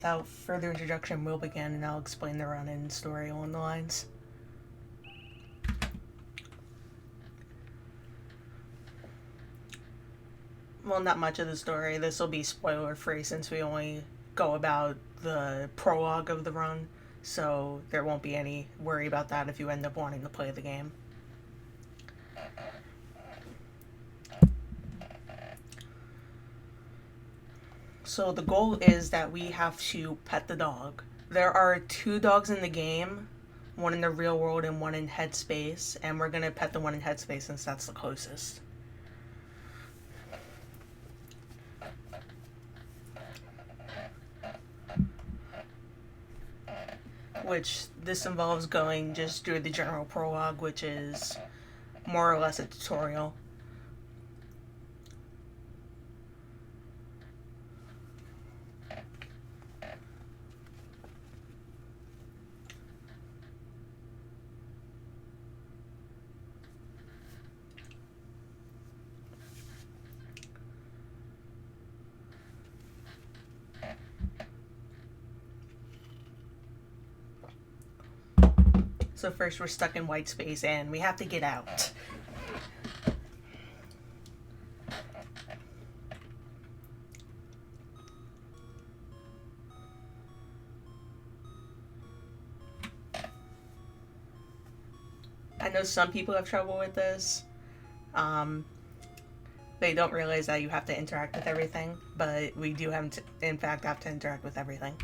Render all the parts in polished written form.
Without further introduction, we'll begin and I'll explain the run and story along the lines. Well, not much of the story. This will be spoiler free since we only go about the prologue of the run, so there won't be any worry about that if you end up wanting to play the game. So the goal is that we have to pet the dog. There are 2 dogs in the game, one in the real world and one in Headspace, and we're going to pet the one in Headspace since that's the closest. Which this involves going just through the general prologue, which is more or less a tutorial. So first we're stuck in white space and we have to get out. I know some people have trouble with this. They don't realize that you have to interact with everything, but we do have to, in fact, have to interact with everything.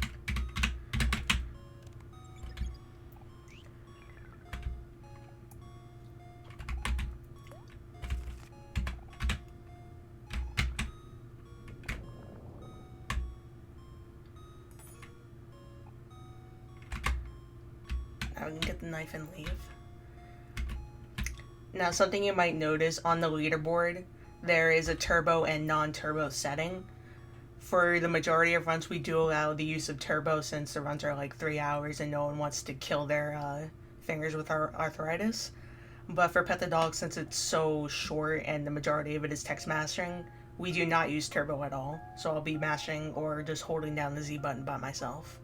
Now we can get the knife and leave. Now, something you might notice on the leaderboard, there is a turbo and non-turbo setting. For the majority of runs, we do allow the use of turbo since the runs are like 3 hours and no one wants to kill their fingers with arthritis. But for Pet the Dog, since it's so short and the majority of it is text mastering, we do not use turbo at all. So I'll be mashing or just holding down the Z button by myself.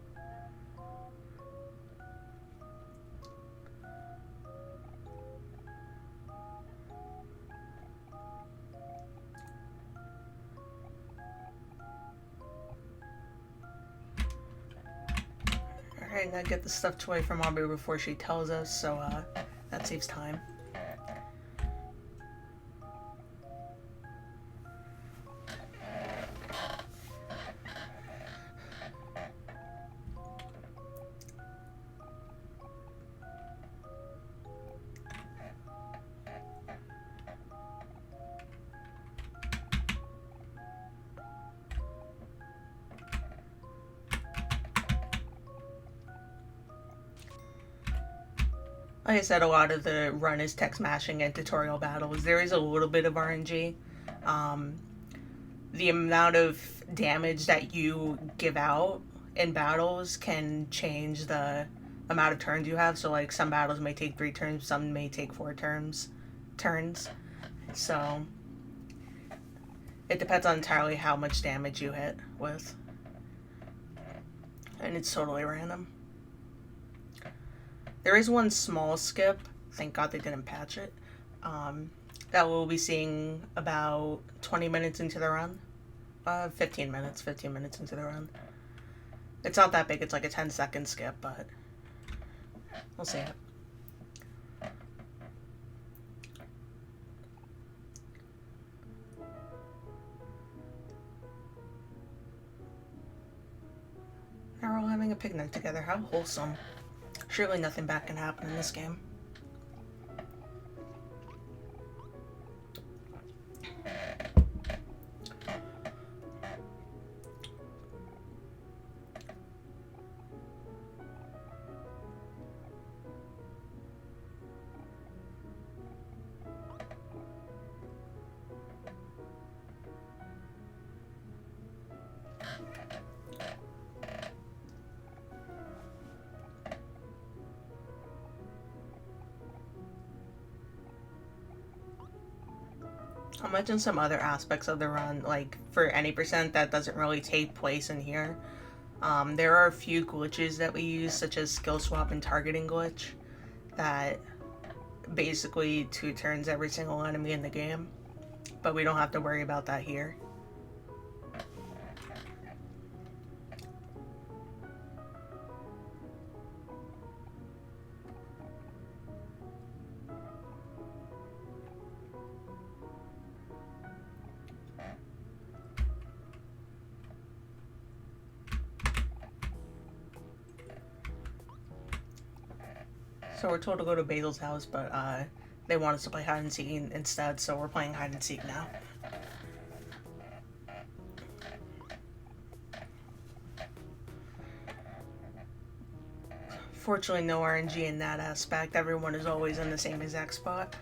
Alright, now get the stuffed toy from Aubrey before she tells us, so that saves time. Like I said, a lot of the run is text mashing and tutorial battles. There is a little bit of RNG. The amount of damage that you give out in battles can change the amount of turns you have. So, like, some battles may take 3 turns, some may take 4 turns. So, it depends on entirely how much damage you hit with. And it's totally random. There is one small skip, thank God they didn't patch it, that we'll be seeing about 20 minutes into the run. 15 minutes into the run. It's not that big, it's like a 10-second skip, but we'll see it. Now we're all having a picnic together, how wholesome. Surely nothing bad can happen in this game. I'll mention some other aspects of the run, like for any percent that doesn't really take place in here. There are a few glitches that we use, such as skill swap and targeting glitch, that basically two turns every single enemy in the game, but we don't have to worry about that here. So we're told to go to Basil's house, but they want us to play hide and seek instead, so we're playing hide and seek now. Fortunately, no RNG in that aspect. Everyone is always in the same exact spot.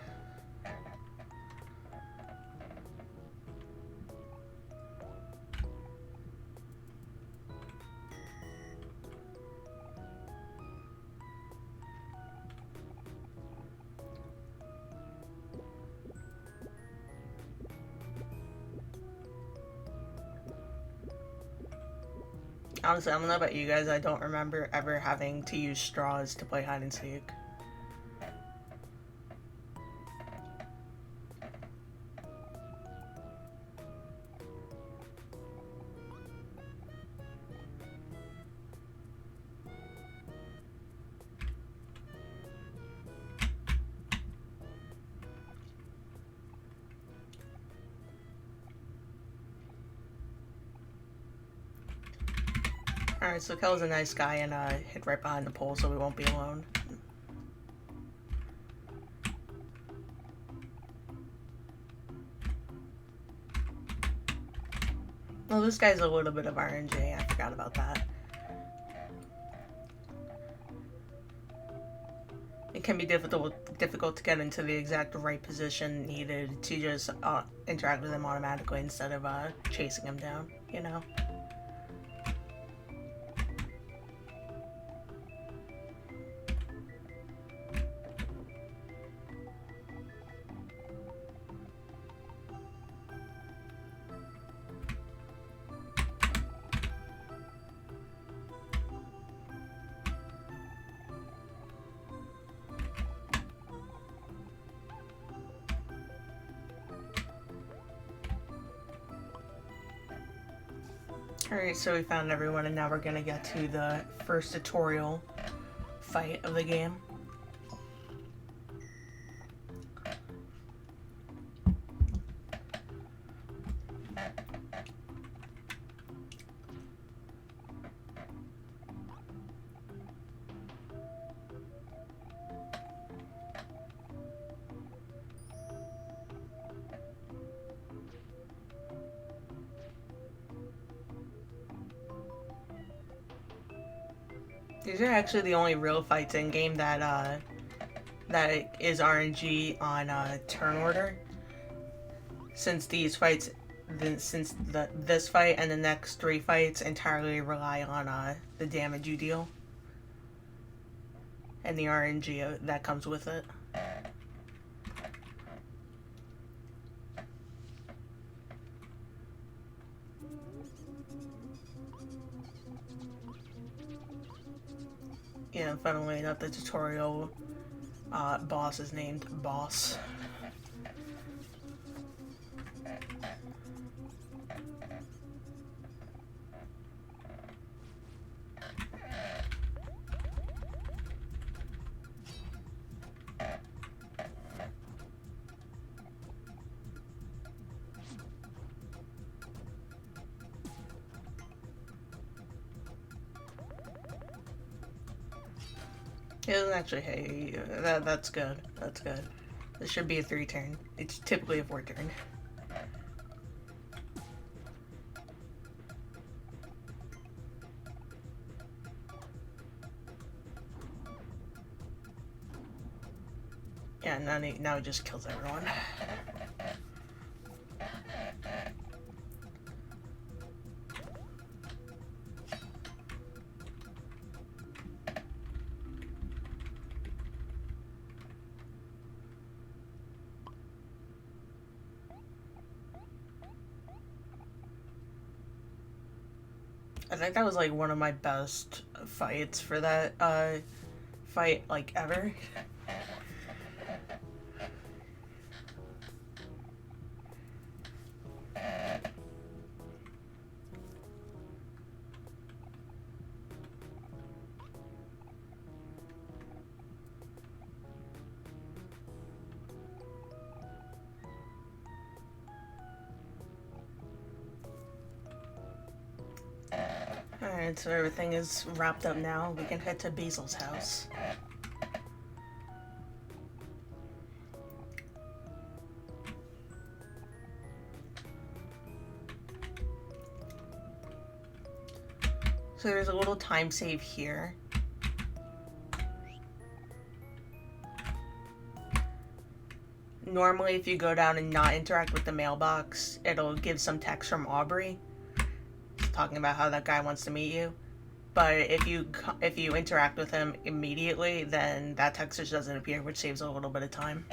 Honestly, I don't know about you guys, I don't remember ever having to use straws to play hide and seek. Alright, so Kel's a nice guy and hid right behind the pole so we won't be alone. Well, this guy's a little bit of RNG, I forgot about that. It can be difficult to get into the exact right position needed to just interact with him automatically instead of chasing him down, you know? Alright, so we found everyone and now we're gonna get to the first tutorial fight of the game. These are actually the only real fights in game that that is RNG on turn order. Since these fights, this fight and the next three fights entirely rely on the damage you deal and the RNG that comes with it. Yeah, funnily enough, the tutorial boss is named Boss. It doesn't actually, hey, that's good. That's good. This should be a 3-turn. It's typically a 4-turn. Yeah, now he just kills everyone. I think that was like one of my best fights for that fight like ever. Alright, so everything is wrapped up now. We can head to Basil's house. So there's a little time save here. Normally, if you go down and not interact with the mailbox, it'll give some text from OMORI talking about how that guy wants to meet you. But if you interact with him immediately, then that text just doesn't appear, which saves a little bit of time.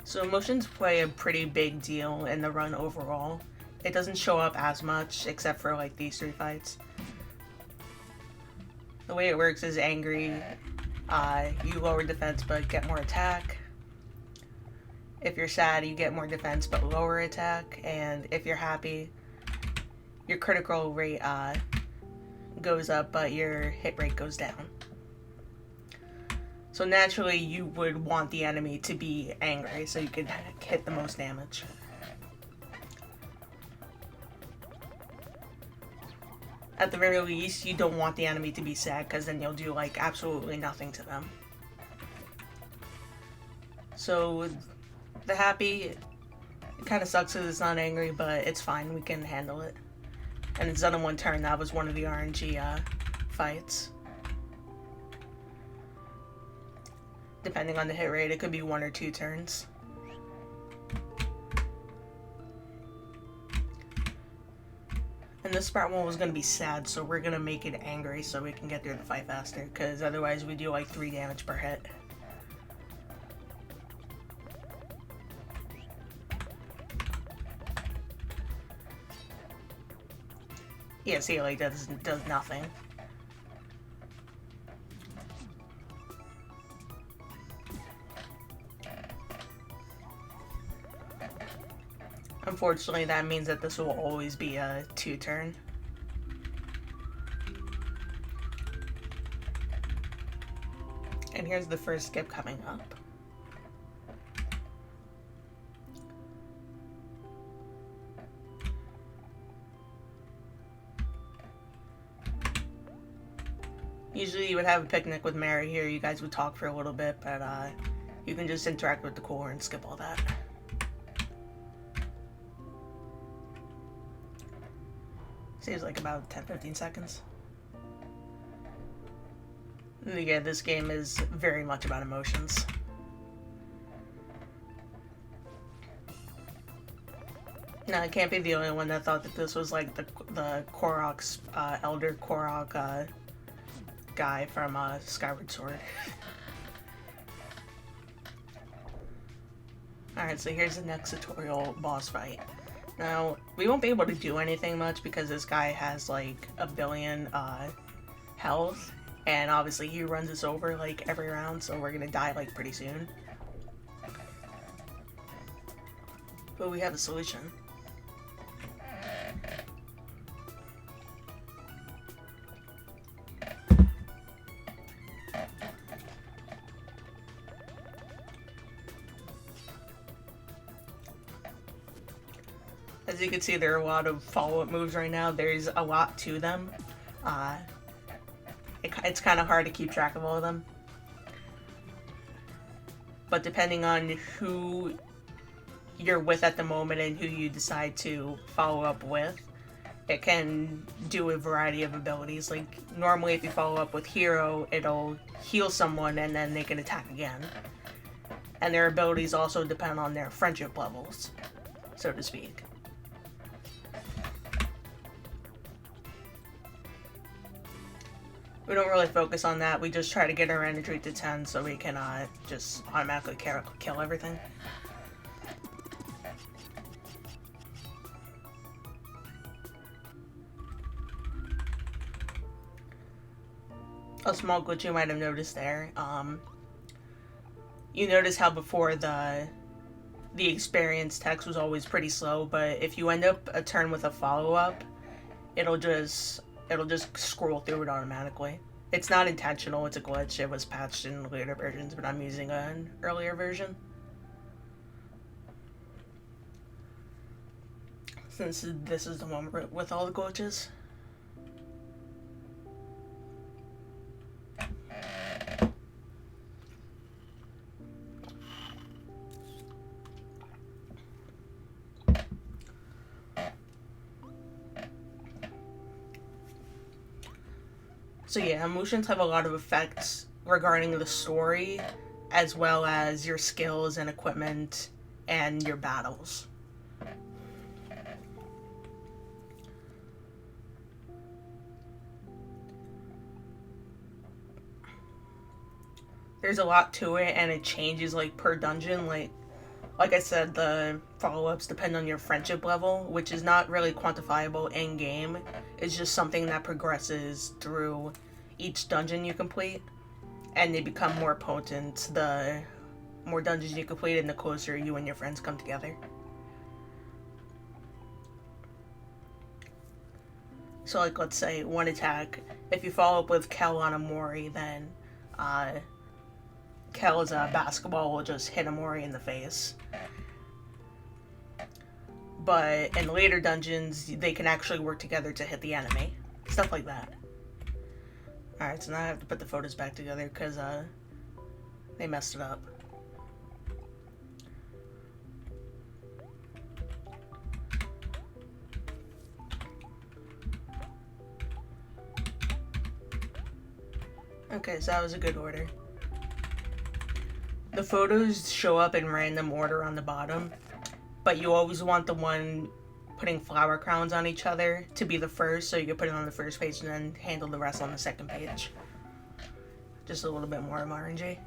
So emotions play a pretty big deal in the run overall. It doesn't show up as much, except for like these 3 fights. The way it works is angry, you lower defense but get more attack. If you're sad, you get more defense but lower attack. And if you're happy, your critical rate goes up but your hit rate goes down. So naturally, you would want the enemy to be angry so you can hit the most damage. At the very least, you don't want the enemy to be sad, because then you'll do like absolutely nothing to them. So the happy, it kind of sucks because it's not angry, but it's fine, we can handle it. And it's done in 1 turn. That was one of the RNG fights. Depending on the hit rate, it could be 1 or 2 turns. And this part one was going to be sad, so we're going to make it angry so we can get through the fight faster, because otherwise we do like 3 damage per hit. Yeah, see, like, that does nothing. Unfortunately, that means that this will always be a 2 turn. And here's the first skip coming up. Usually you would have a picnic with Mary here, you guys would talk for a little bit, but you can just interact with the cooler and skip all that. Saves like about 10-15 seconds. And again, this game is very much about emotions. Now, I can't be the only one that thought that this was like the Korok's, Elder Korok, guy from Skyward Sword. Alright, so here's the next tutorial boss fight. Now, we won't be able to do anything much because this guy has like 1 billion health, and obviously he runs us over like every round, so we're gonna die like pretty soon. But we have a solution. As you can see, there are a lot of follow-up moves right now. There's a lot to them. It's kind of hard to keep track of all of them. But depending on who you're with at the moment and who you decide to follow up with, it can do a variety of abilities. Like, normally if you follow up with Hero, it'll heal someone and then they can attack again. And their abilities also depend on their friendship levels, so to speak. We don't really focus on that. We just try to get our energy to 10 so we can just automatically kill everything. A small glitch you might have noticed there. You notice how before the experience text was always pretty slow, but if you end up a turn with a follow-up, it'll just scroll through it automatically. It's not intentional, it's a glitch. It was patched in later versions, but I'm using an earlier version. Since this is the one with all the glitches. So yeah, emotions have a lot of effects regarding the story, as well as your skills and equipment and your battles. There's a lot to it, and it changes like per dungeon. Like I said, the follow-ups depend on your friendship level, which is not really quantifiable in-game. It's just something that progresses through each dungeon you complete, and they become more potent the more dungeons you complete and the closer you and your friends come together. So like, let's say one attack, if you follow up with Kel on OMORI, then Kel's basketball will just hit OMORI in the face. But in later dungeons, they can actually work together to hit the enemy. Stuff like that. Alright, so now I have to put the photos back together because they messed it up. Okay, so that was a good order. The photos show up in random order on the bottom, but you always want the one putting flower crowns on each other to be the first, so you can put it on the first page and then handle the rest on the second page. Just a little bit more of RNG.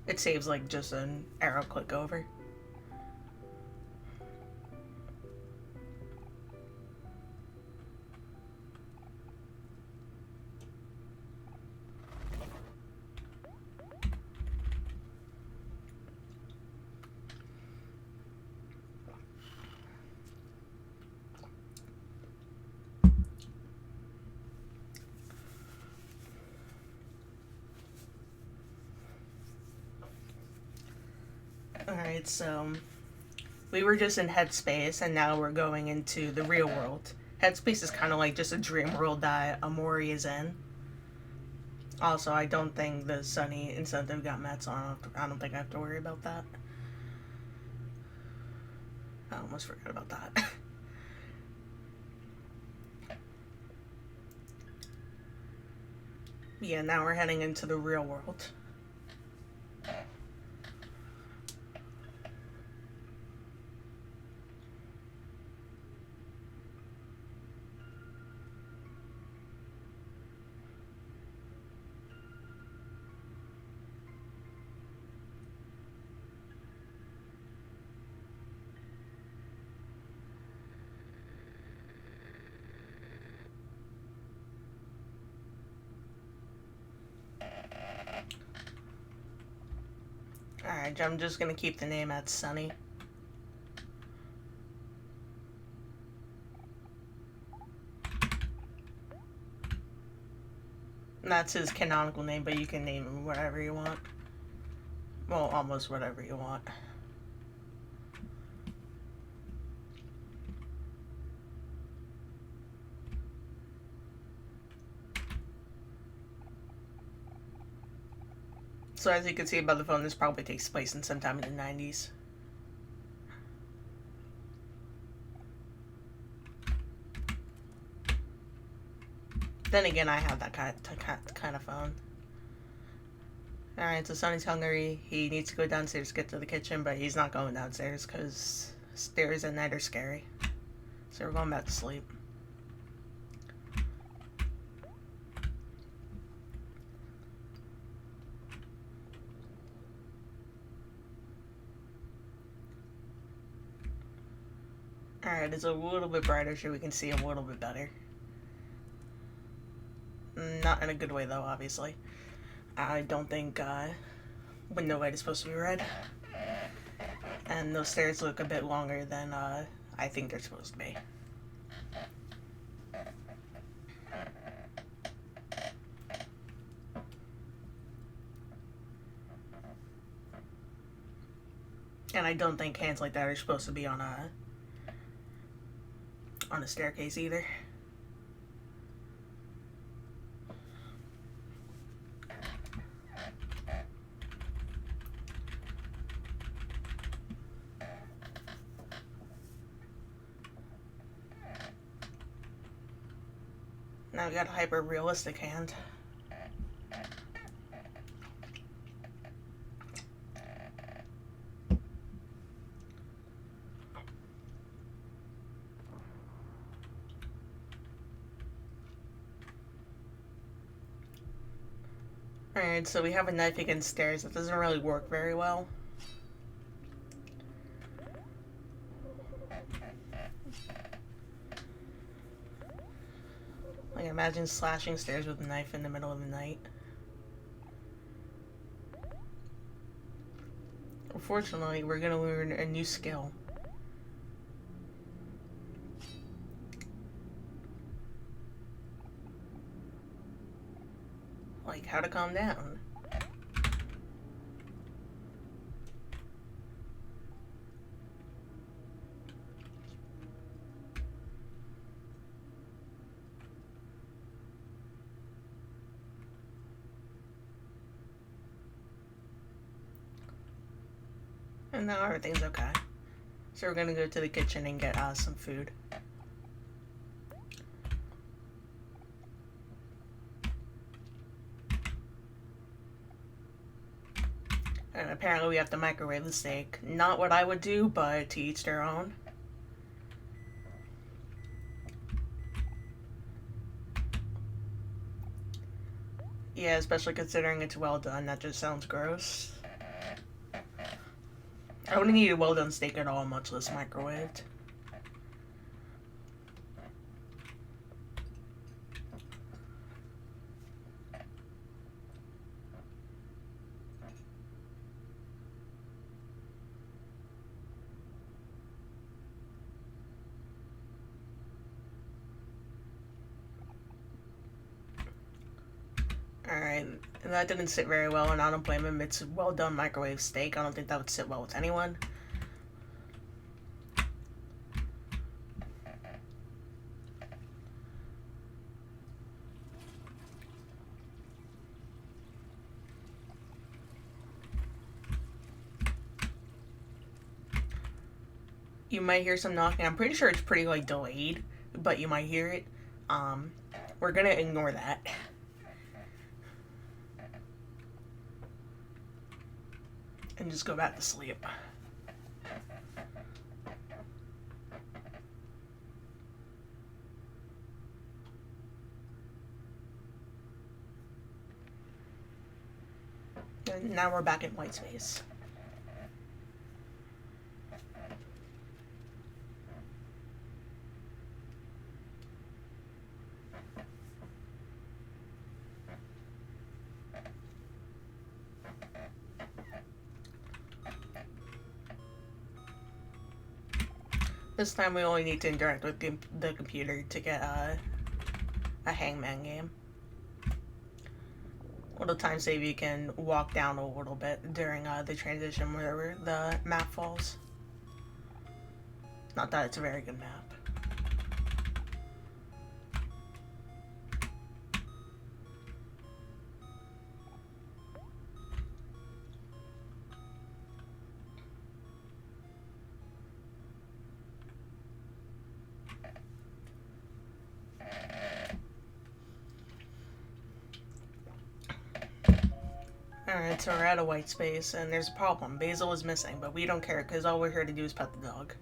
It saves like just an arrow click over. Alright, so we were just in Headspace, and now we're going into the real world. Headspace is kind of like just a dream world that OMORI is in. Also, I don't think the Sunny incentive got met, so I don't think I have to worry about that. I almost forgot about that. Yeah, now we're heading into the real world. Alright, I'm just gonna keep the name at Sunny. And that's his canonical name, but you can name him whatever you want. Well, almost whatever you want. So as you can see by the phone, this probably takes place in sometime in the 90s. Then again, I have that kind of phone. Alright, so Sonny's hungry. He needs to go downstairs to get to the kitchen, but he's not going downstairs because stairs at night are scary. So we're going back to sleep. Alright, it's a little bit brighter so we can see a little bit better. Not in a good way though, obviously. I don't think window light is supposed to be red. And those stairs look a bit longer than I think they're supposed to be. And I don't think hands like that are supposed to be on a staircase either. Now we got a hyper-realistic hand. Alright, so we have a knife against stairs. That doesn't really work very well. Like, imagine slashing stairs with a knife in the middle of the night. Unfortunately, we're gonna learn a new skill. Like, how to calm down. And now everything's okay. So we're gonna go to the kitchen and get some food. And apparently we have to microwave the steak. Not what I would do, but to each their own. Yeah, especially considering it's well done. That just sounds gross. I wouldn't eat a well done steak at all, much less microwaved. Alright, and that didn't sit very well, and I don't blame him. It's well done microwave steak. I don't think that would sit well with anyone. You might hear some knocking. I'm pretty sure it's pretty, like, delayed, but you might hear it. We're gonna ignore that. And just go back to sleep. And now we're back in white space. This time we only need to interact with the computer to get a hangman game. Little time save, you can walk down a little bit during the transition wherever the map falls. Not that it's a very good map. Alright, so we're at a white space, and there's a problem. Basil is missing, but we don't care, because all we're here to do is pet the dog.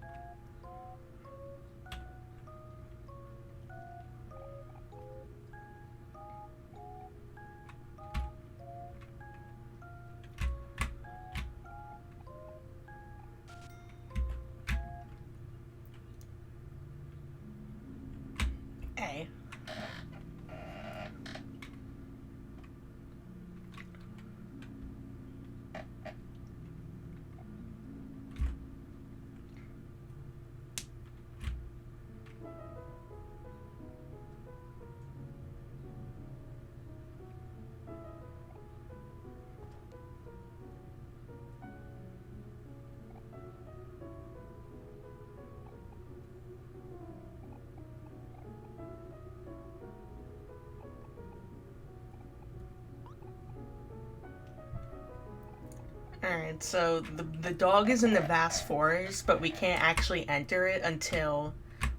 Alright, so the dog is in the vast forest, but we can't actually enter it until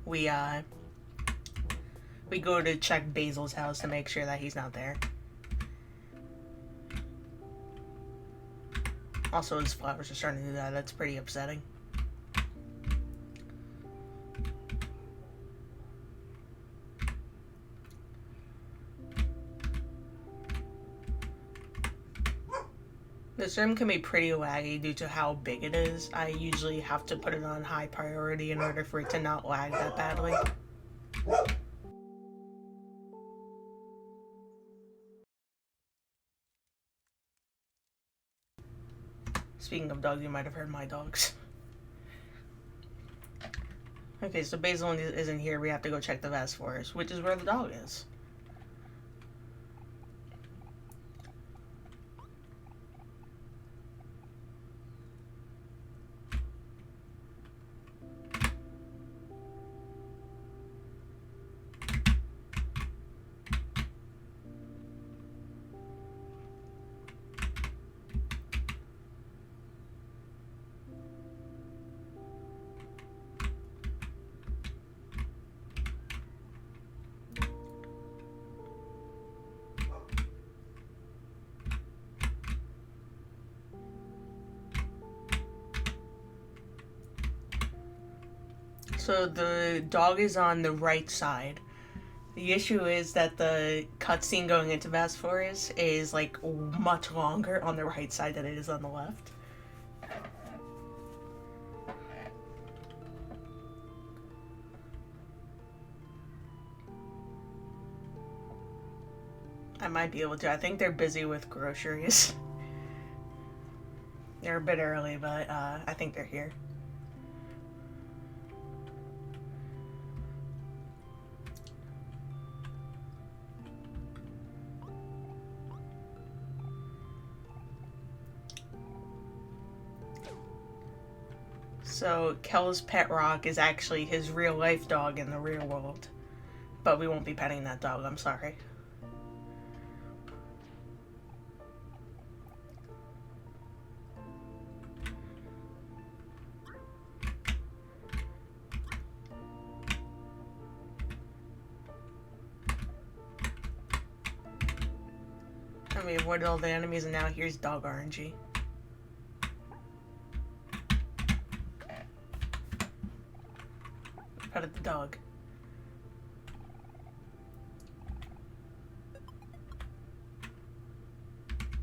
we go to check Basil's house to make sure that he's not there. Also, his flowers are starting to do that. That's pretty upsetting. This room can be pretty laggy due to how big it is. I usually have to put it on high priority in order for it to not lag that badly. Speaking of dogs, you might have heard my dogs. Okay, so Basil isn't here. We have to go check the vast forest, which is where the dog is. So the dog is on the right side. The issue is that the cutscene going into Vast Forest is like much longer on the right side than it is on the left. I might be able to. I think they're busy with groceries. They're a bit early, but I think they're here. So Kel's pet rock is actually his real life dog in the real world. But we won't be petting that dog, I'm sorry. And we avoided all the enemies, and now here's dog RNG. Petted the dog.